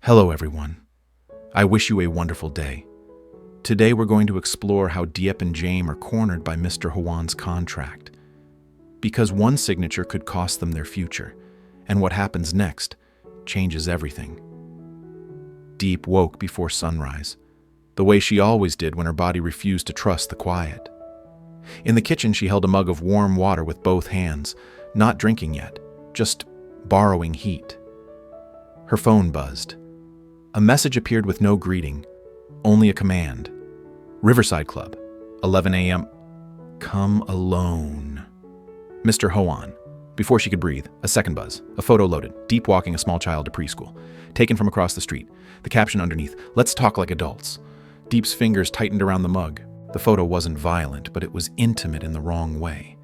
Hello everyone. I wish you a wonderful day. Today we're going to explore how Diep and Jame are cornered by Mr. Hoan's contract. Because one signature could cost them their future, and what happens next changes everything. Diep woke before sunrise, the way she always did when her body refused to trust the quiet. In the kitchen she held a mug of warm water with both hands, not drinking yet, just borrowing heat. Her phone buzzed. A message appeared with no greeting, only a command. Riverside Club, 11 a.m. Come alone. Mr. Hoan. Before she could breathe, a second buzz. A photo loaded, Diep walking a small child to preschool. Taken from across the street. The caption underneath, "Let's talk like adults." Diep's fingers tightened around the mug. The photo wasn't violent, but it was intimate in the wrong way.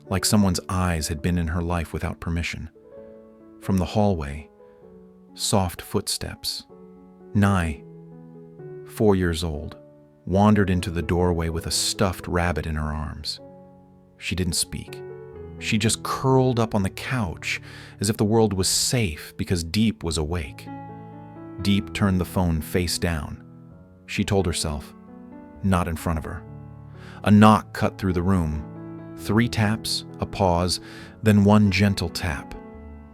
Like someone's eyes had been in her life without permission. From the hallway, soft footsteps. Nye, 4 years old, wandered into the doorway with a stuffed rabbit in her arms. She didn't speak. She just curled up on the couch as if the world was safe because Diep was awake. Diep turned the phone face down. She told herself, not in front of her. A knock cut through the room. 3 taps, a pause, then one gentle tap.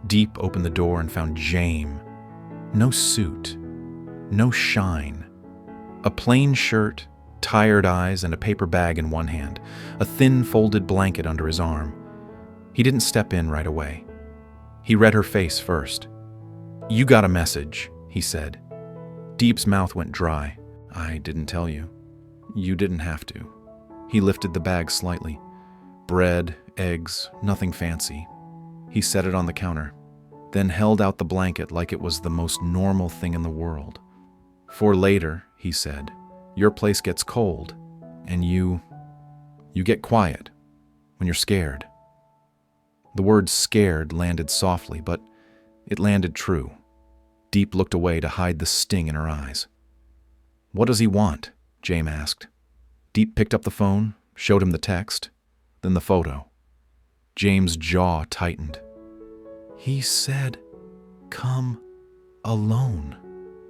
Diep opened the door and found Jame. No suit. No shine. A plain shirt, tired eyes, and a paper bag in one hand, a thin folded blanket under his arm. He didn't step in right away. He read her face first. "You got a message," he said. Diep's mouth went dry. "I didn't tell you. You didn't have to." He lifted the bag slightly. Bread, eggs, nothing fancy. He set it on the counter, then held out the blanket like it was the most normal thing in the world. "For later," he said, "your place gets cold, and you get quiet when you're scared." The word scared landed softly, but it landed true. Diep looked away to hide the sting in her eyes. "What does he want?" Jame asked. Diep picked up the phone, showed him the text, then the photo. Jame's jaw tightened. "He said, come alone,"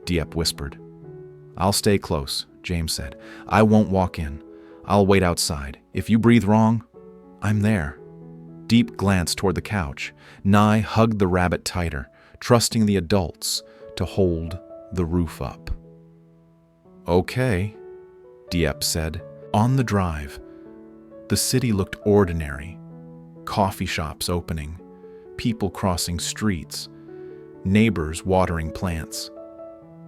Diep whispered. "I'll stay close," Jame said. "I won't walk in. I'll wait outside. If you breathe wrong, I'm there." Diep glanced toward the couch. Nye hugged the rabbit tighter, trusting the adults to hold the roof up. "Okay," Diep said. On the drive, the city looked ordinary. Coffee shops opening, people crossing streets, neighbors watering plants.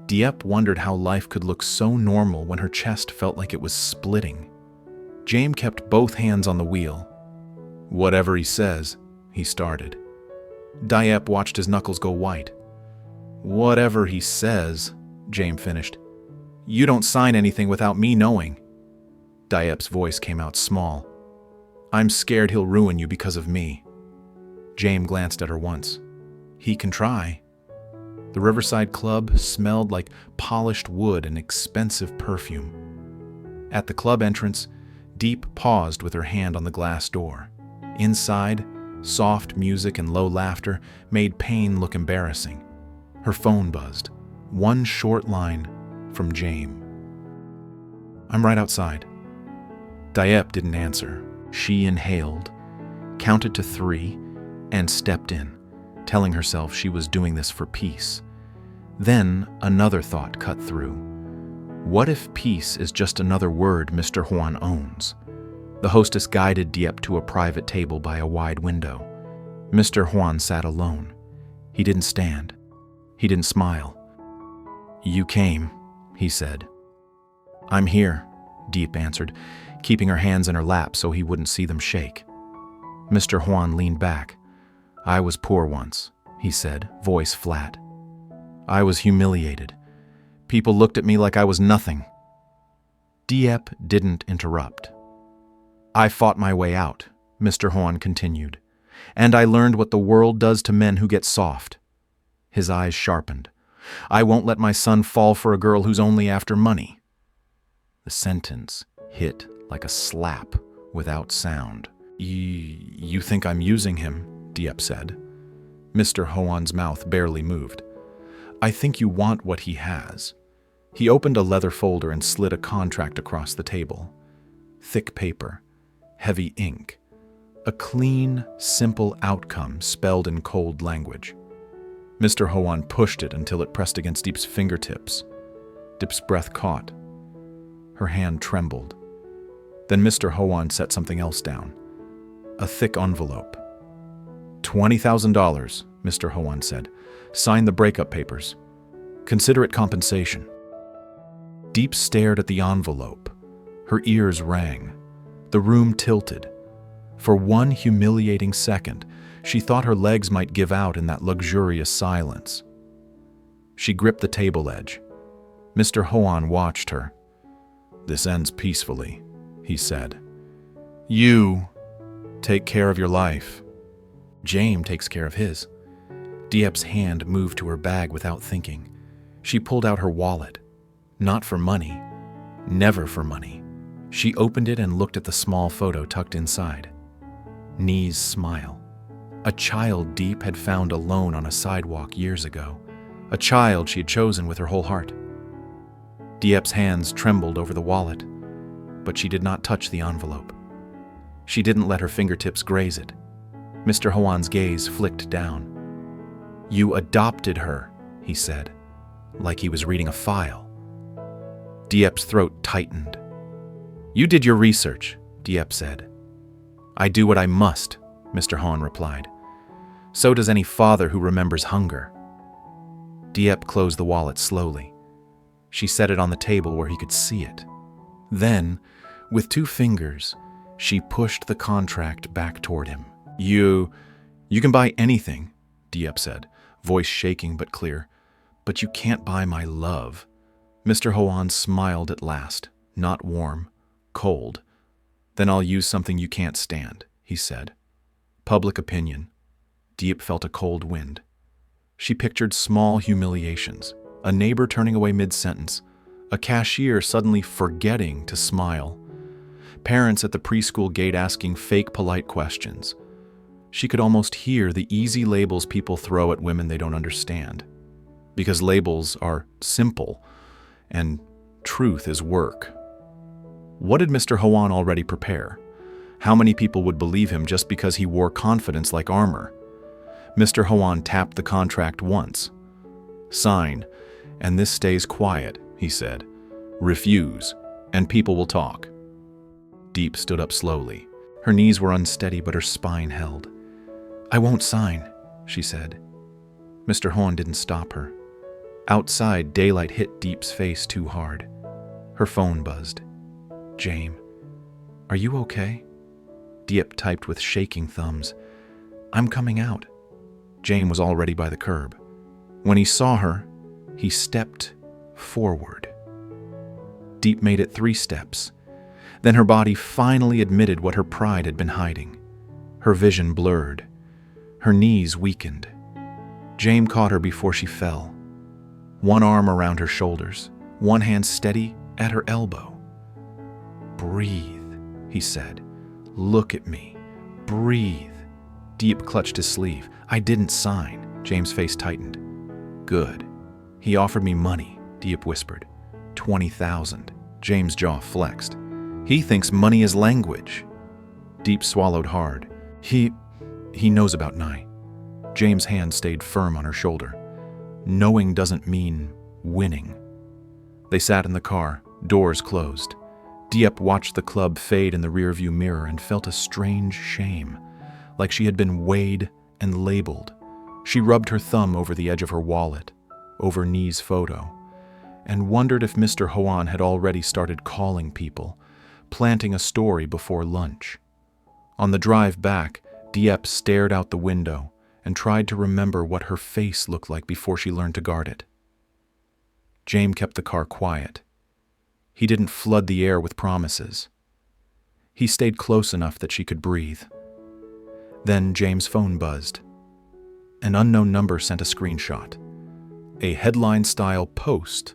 Diep wondered how life could look so normal when her chest felt like it was splitting. Jame kept both hands on the wheel. "Whatever he says," he started. Diep watched his knuckles go white. "Whatever he says," Jame finished. "You don't sign anything without me knowing." Diep's voice came out small. "I'm scared he'll ruin you because of me." Jame glanced at her once. "He can try." The Riverside Club smelled like polished wood and expensive perfume. At the club entrance, Diep paused with her hand on the glass door. Inside, soft music and low laughter made pain look embarrassing. Her phone buzzed. One short line from Jame. "I'm right outside." Diep didn't answer. She inhaled, counted to 3, and stepped in, telling herself she was doing this for peace. Then another thought cut through. What if peace is just another word Mr. Hoan owns? The hostess guided Diep to a private table by a wide window. Mr. Hoan sat alone. He didn't stand. He didn't smile. "You came," he said. "I'm here," Diep answered, keeping her hands in her lap so he wouldn't see them shake. Mr. Hoan leaned back. "I was poor once," he said, voice flat. "I was humiliated. People looked at me like I was nothing." Diep didn't interrupt. "I fought my way out," Mr. Hoan continued, "and I learned what the world does to men who get soft." His eyes sharpened. "I won't let my son fall for a girl who's only after money." The sentence hit like a slap without sound. You think I'm using him," Diep said. Mr. Hoan's mouth barely moved. I think you want what he has. He opened a leather folder and slid a contract across the table. Thick paper, heavy ink, a clean, simple outcome spelled in cold language. Mr. Hoan pushed it until it pressed against Diep's fingertips. Diep's breath caught. Her hand trembled. Then Mr. Hoan set something else down. A thick envelope. $20,000, Mr. Hoan said. Sign the breakup papers. Consider it compensation. Diep stared at the envelope. Her ears rang. The room tilted. For one humiliating second, she thought her legs might give out in that luxurious silence. She gripped the table edge. Mr. Hoan watched her. This ends peacefully, he said. You take care of your life. Jame takes care of his. Diep's hand moved to her bag without thinking. She pulled out her wallet. Not for money. Never for money. She opened it and looked at the small photo tucked inside. Knee's smile. A child Diep had found alone on a sidewalk years ago. A child she had chosen with her whole heart. Diep's hands trembled over the wallet, but she did not touch the envelope. She didn't let her fingertips graze it. Mr. Hoan's gaze flicked down. You adopted her, he said, like he was reading a file. Diep's throat tightened. You did your research, Diep said. I do what I must, Mr. Hoan replied. So does any father who remembers hunger. Diep closed the wallet slowly. She set it on the table where he could see it. Then, with 2 fingers, she pushed the contract back toward him. You can buy anything, Diep said, voice shaking but clear. But you can't buy my love. Mr. Hoan smiled at last, not warm, cold. Then I'll use something you can't stand, he said. Public opinion. Diep felt a cold wind. She pictured small humiliations, a neighbor turning away mid-sentence, a cashier suddenly forgetting to smile, parents at the preschool gate asking fake polite questions. She could almost hear the easy labels people throw at women they don't understand. Because labels are simple, and truth is work. What did Mr. Hoan already prepare? How many people would believe him just because he wore confidence like armor? Mr. Hoan tapped the contract once. Sign, and this stays quiet, he said. Refuse, and people will talk. Diep stood up slowly. Her knees were unsteady, but her spine held. I won't sign, she said. Mr. Hoan didn't stop her. Outside, daylight hit Diep's face too hard. Her phone buzzed. Jame, are you okay? Diep typed with shaking thumbs. I'm coming out. Jame was already by the curb. When he saw her, he stepped forward. Diep made it 3 steps. Then her body finally admitted what her pride had been hiding. Her vision blurred. Her knees weakened. Jame caught her before she fell. One arm around her shoulders, one hand steady at her elbow. Breathe, he said. Look at me. Breathe. Diep clutched his sleeve. I didn't sign. Jame's face tightened. Good. He offered me money, Diep whispered. 20,000. Jame's jaw flexed. He thinks money is language. Diep swallowed hard. He knows about Nye. Jame's hand stayed firm on her shoulder. Knowing doesn't mean winning. They sat in the car, doors closed. Diep watched the club fade in the rearview mirror and felt a strange shame, like she had been weighed and labeled. She rubbed her thumb over the edge of her wallet, over Nye's photo, and wondered if Mr. Hoan had already started calling people, planting a story before lunch. On the drive back, Diep stared out the window and tried to remember what her face looked like before she learned to guard it. Jame kept the car quiet. He didn't flood the air with promises. He stayed close enough that she could breathe. Then Jame's phone buzzed. An unknown number sent a screenshot. A headline-style post,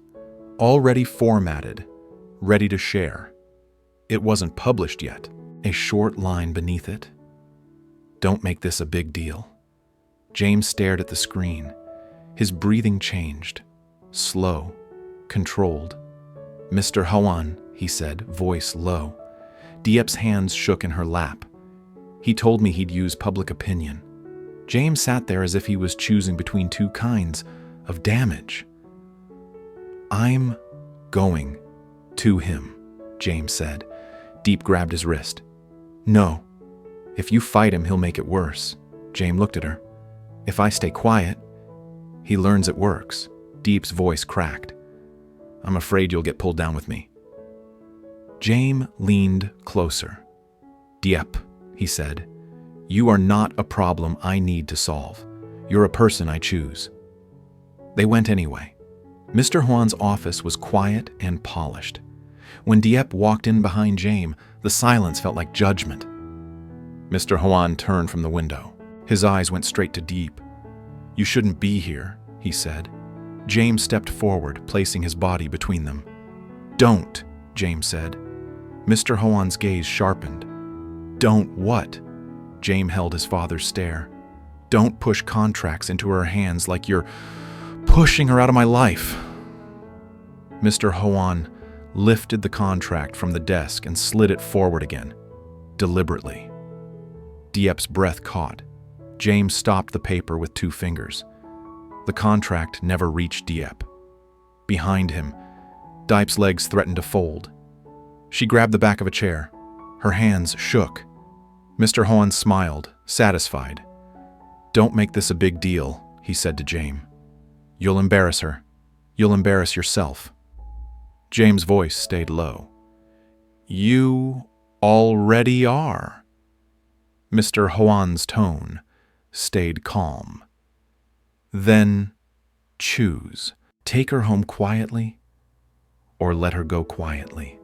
already formatted, ready to share. It wasn't published yet. A short line beneath it. Don't make this a big deal. James stared at the screen. His breathing changed, slow, controlled. "Mr. Hoan," he said, voice low. Diep's hands shook in her lap. "He told me he'd use public opinion." Jame sat there as if he was choosing between two kinds of damage. "I'm going to him," Jame said. Diep grabbed his wrist. "No. If you fight him, he'll make it worse." Jame looked at her. "If I stay quiet, he learns it works." Diep's voice cracked. "I'm afraid you'll get pulled down with me." Jame leaned closer. "Diep," he said, "you are not a problem I need to solve. You're a person I choose." They went anyway. Mr. Hoan's office was quiet and polished. When Diep walked in behind Jame, the silence felt like judgment. Mr. Hoan turned from the window. His eyes went straight to Diep. "You shouldn't be here," he said. Jame stepped forward, placing his body between them. "Don't," Jame said. Mr. Hoan's gaze sharpened. "Don't what?" Jame held his father's stare. "Don't push contracts into her hands like you're pushing her out of my life." Mr. Hoan lifted the contract from the desk and slid it forward again, deliberately. Diep's breath caught. Jame stopped the paper with 2 fingers. The contract never reached Diep. Behind him, Diep's legs threatened to fold. She grabbed the back of a chair. Her hands shook. Mr. Hoan smiled, satisfied. "Don't make this a big deal," he said to Jame. "You'll embarrass her. You'll embarrass yourself." Jame's voice stayed low. "You already are." Mr. Hoan's tone stayed calm. "Then choose. Take her home quietly or let her go quietly."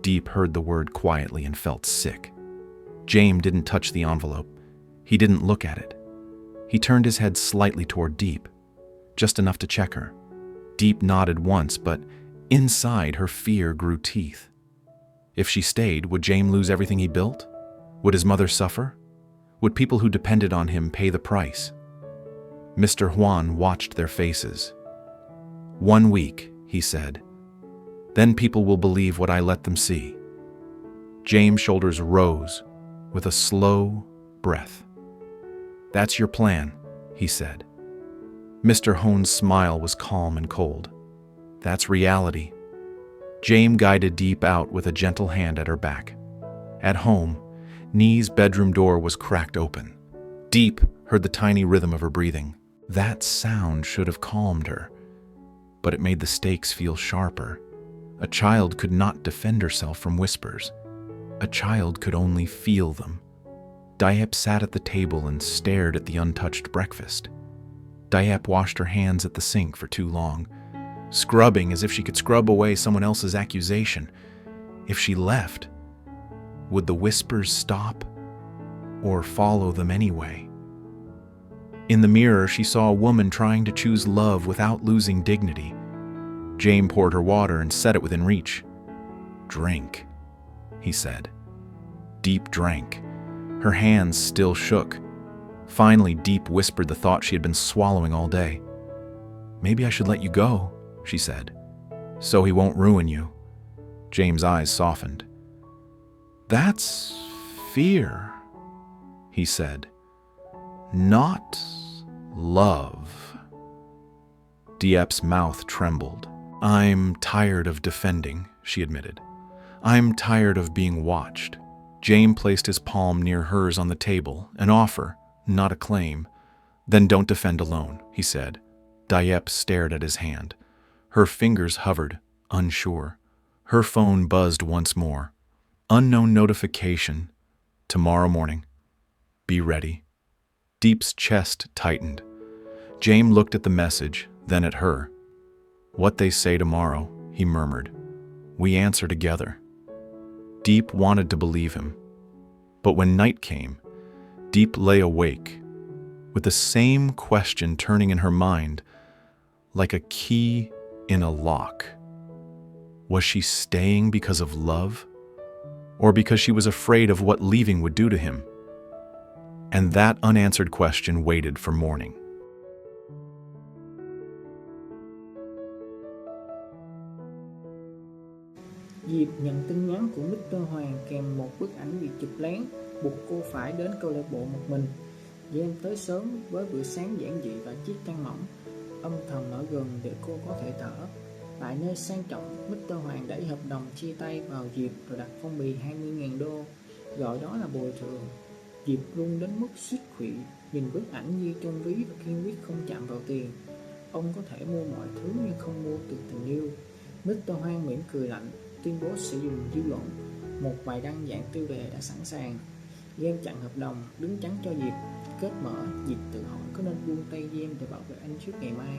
Diep heard the word quietly and felt sick. Jame didn't touch the envelope. He didn't look at it. He turned his head slightly toward Diep, just enough to check her. Diep nodded once, but inside her fear grew teeth. If she stayed, would Jame lose everything he built? Would his mother suffer? Would people who depended on him pay the price? Mr. Hoan watched their faces. "1 week," he said. "Then people will believe what I let them see." Jame's shoulders rose with a slow breath. "That's your plan," he said. Mr. Hoan's smile was calm and cold. "That's reality." Jame guided Diep out with a gentle hand at her back. At home, Nee's bedroom door was cracked open. Diep heard the tiny rhythm of her breathing. That sound should have calmed her, but it made the stakes feel sharper. A child could not defend herself from whispers. A child could only feel them. Diep sat at the table and stared at the untouched breakfast. Diep washed her hands at the sink for too long, scrubbing as if she could scrub away someone else's accusation. If she left, would the whispers stop or follow them anyway? In the mirror, she saw a woman trying to choose love without losing dignity. Jame poured her water and set it within reach. "Drink," he said. Diep drank. Her hands still shook. Finally, Diep whispered the thought she had been swallowing all day. "Maybe I should let you go," she said, "so he won't ruin you." Jame's eyes softened. "That's fear," he said, "not love." Diep's mouth trembled. "I'm tired of defending," she admitted. "I'm tired of being watched." Jame placed his palm near hers on the table, an offer, not a claim. "Then don't defend alone," he said. Diep stared at his hand. Her fingers hovered, unsure. Her phone buzzed once more. Unknown notification. Tomorrow morning. Be ready. Diep's chest tightened. Jame looked at the message, then at her. "What they say tomorrow," he murmured. "We answer together." Diep wanted to believe him. But when night came, Diep lay awake, with the same question turning in her mind, like a key in a lock. Was she staying because of love, or because she was afraid of what leaving would do to him? And that unanswered question waited for morning. Diệp nhận tin nhắn của Mr Hoan kèm một bức ảnh bị chụp lén, buộc cô phải đến câu lạc bộ một mình. Jame tới sớm với bữa sáng giản dị và chiếc chăn mỏng, âm thầm ở gần để cô có thể thở. Tại nơi sang trọng, Mr Hoan đẩy hợp đồng chia tay vào Diệp rồi đặt phong bì 20.000 đô, gọi đó là bồi thường. Diệp run đến mức suýt khuỵu, nhìn bức ảnh ghi trong ví và kiên quyết không chạm vào tiền. Ông có thể mua mọi thứ nhưng không mua được tình yêu. Mr Hoan mỉm cười lạnh, tuyên bố sẽ dùng dư luận. Một bài đăng dạng tiêu đề đã sẵn sàng. Jame chặn hợp đồng, đứng chắn cho Diệp. Kết mở, Diệp tự hỏi có nên buông tay Jame để bảo vệ anh trước ngày mai.